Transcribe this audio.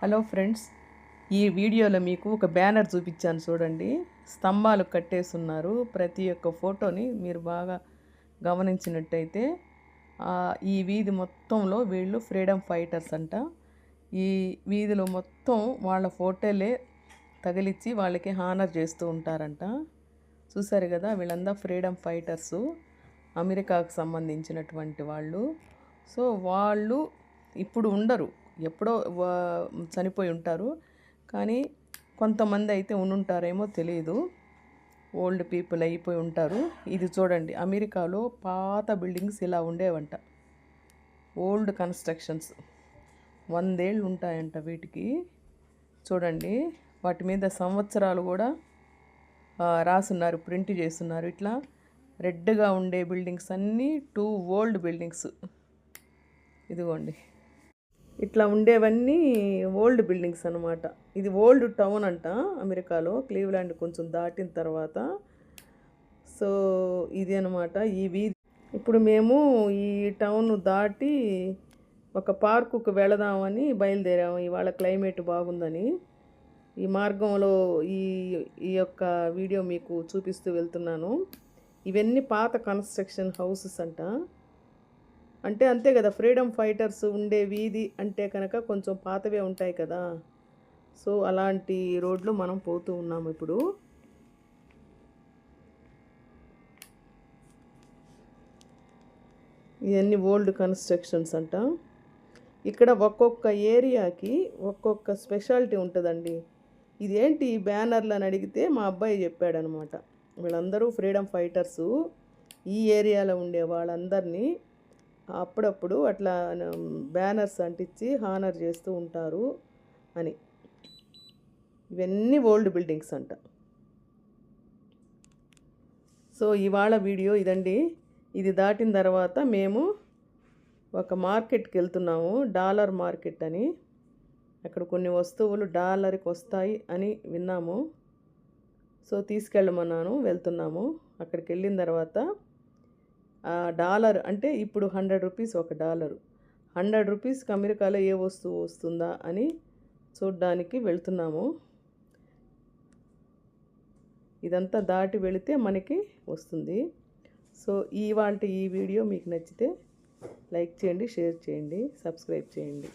Hello friends, ఈ వీడియోలో మీకు ఒక బ్యానర్ చూపించాను చూడండి. స్తంభాలు కట్టేస్తున్నారు. ప్రతి ఒక్క ఫోటోని మీరు బాగా గమనించినట్టయితే ఈ వీధి మొత్తంలో వీళ్ళు ఫ్రీడమ్ ఫైటర్స్ అంట. ఈ వీధిలో మొత్తం వాళ్ళ ఫోటోలే తగిలిచ్చి వాళ్ళకి హానర్ చేస్తూ ఉంటారంట. చూసారు కదా, వీళ్ళందరూ ఫ్రీడమ్ ఫైటర్సు, అమెరికాకు సంబంధించినటువంటి వాళ్ళు. సో వాళ్ళు ఇప్పుడు ఉండరు, ఎప్పుడో చనిపోయి ఉంటారు. కానీ కొంతమంది అయితే ఉండుంటారేమో తెలియదు, ఓల్డ్ పీపుల్ అయిపోయి ఉంటారు. ఇది చూడండి, అమెరికాలో పాత బిల్డింగ్స్ ఇలా ఉండేవంట. ఓల్డ్ కన్స్ట్రక్షన్స్ 100 ఏళ్ళు ఉంటాయంట వీటికి. చూడండి, వాటి మీద సంవత్సరాలు కూడా రాసున్నారు, ప్రింట్ చేస్తున్నారు. ఇట్లా రెడ్గా ఉండే బిల్డింగ్స్ అన్నీ 2 ఓల్డ్ బిల్డింగ్స్. ఇదిగోండి, ఇట్లా ఉండేవన్నీ ఓల్డ్ బిల్డింగ్స్ అనమాట. ఇది ఓల్డ్ టౌన్ అంట అమెరికాలో, క్లీవ్లాండ్ కొంచెం దాటిన తర్వాత. సో ఇది అనమాట ఈ వీధి. ఇప్పుడు మేము ఈ టౌన్ దాటి ఒక పార్కుకు వెళదామని బయలుదేరాము. ఇవాళ క్లైమేట్ బాగుందని ఈ మార్గంలో ఈ ఈ యొక్క వీడియో మీకు చూపిస్తూ వెళ్తున్నాను. ఇవన్నీ పాత కన్స్ట్రక్షన్ హౌసెస్ అంట. అంటే అంతే కదా, ఫ్రీడమ్ ఫైటర్స్ ఉండే వీధి అంటే కనుక కొంచెం పాతవే ఉంటాయి కదా. సో అలాంటి రోడ్లు మనం పోతూ ఉన్నాము ఇప్పుడు. ఇవన్నీ ఓల్డ్ కన్స్ట్రక్షన్స్ అంట. ఇక్కడ ఒక్కొక్క ఏరియాకి ఒక్కొక్క స్పెషాలిటీ ఉంటుందండి. ఇదేంటి ఈ బ్యానర్లు అని అడిగితే మా అబ్బాయి చెప్పాడనమాట. వీళ్ళందరూ ఫ్రీడమ్ ఫైటర్సు, ఈ ఏరియాలో ఉండే వాళ్ళందరినీ అప్పుడప్పుడు అట్లా బ్యానర్స్ అంటించి హానర్ చేస్తూ ఉంటారు అని. ఇవన్నీ ఓల్డ్ బిల్డింగ్స్ అంట. సో ఇవాళ వీడియో ఇదండి. ఇది దాటిన తర్వాత మేము ఒక మార్కెట్కి వెళ్తున్నాము, డాలర్ మార్కెట్ అని. అక్కడ కొన్ని వస్తువులు డాలర్కి వస్తాయి అని విన్నాము. సో తీసుకెళ్ళమన్నాను, వెళ్తున్నాము. అక్కడికి వెళ్ళిన తర్వాత డాలర్ అంటే ఇప్పుడు 100 రూపీస్ ఒక డాలరు. 100 రూపీస్కి అమెరికాలో ఏ వస్తువు వస్తుందా అని చూడ్డానికి వెళ్తున్నాము. ఇదంతా దాటి వెళితే మనకి వస్తుంది. సో ఈ వీడియో మీకు నచ్చితే లైక్ చేయండి, షేర్ చేయండి, సబ్స్క్రైబ్ చేయండి.